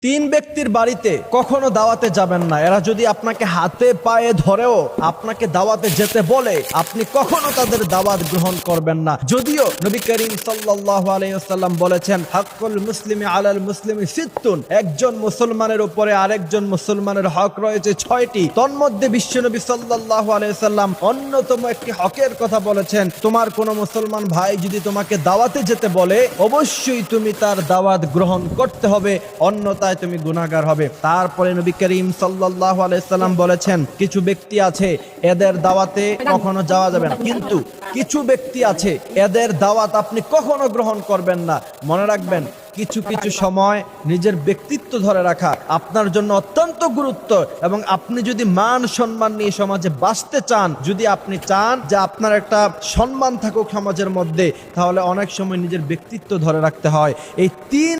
তিন ব্যক্তির বাড়িতে কখনো দাওয়াতে যাবেন না। এরা যদি আপনাকে হাতে পায়ে ধরেও আপনাকে দাওয়াতে যেতে বলে, আপনি কখনো তাদের দাওয়াত গ্রহণ করবেন না। যদিও নবী করিম সাল্লাল্লাহু আলাইহি ওয়াসাল্লাম বলেছেন, হাক্কুল মুসলিমি আলাল মুসলিমি সিত্তুন, একজন মুসলমানের উপরে আরেকজন মুসলমানের হক রয়েছে 6টি। তন্মধ্যে বিশ্বনবী সাল্লাল্লাহু আলাইহি ওয়াসাল্লাম অন্যতম একটি হকের কথা বলেছেন, তোমার কোনো মুসলমান ভাই যদি তোমাকে দাওয়াতে যেতে বলে, অবশ্যই তুমি তার দাওয়াত গ্রহণ করতে হবে, অন্যথায় তুমি গুনাহগার হবে। তারপরে নবী করিম সাল্লাল্লাহু আলাইহি সাল্লাম বলেছেন, কিছু ব্যক্তি আছে এদের দাওয়াতে কখনো যাওয়া যাবে না, কিন্তু কিছু ব্যক্তি আছে এদের দাওয়াত আপনি কখনো গ্রহণ করবেন না। মনে রাখবেন, কিছু কিছু সময় নিজের ব্যক্তিত্ব ধরে রাখা আপনার জন্য অত্যন্ত গুরুত্ব, এবং আপনি যদি মান সম্মান নিয়ে সমাজে বাঁচতে চান, যদি আপনি চান যে আপনার একটা সম্মান থাকুক সমাজের মধ্যে, তাহলে অনেক সময় নিজের ব্যক্তিত্ব ধরে রাখতে হয়। এই তিন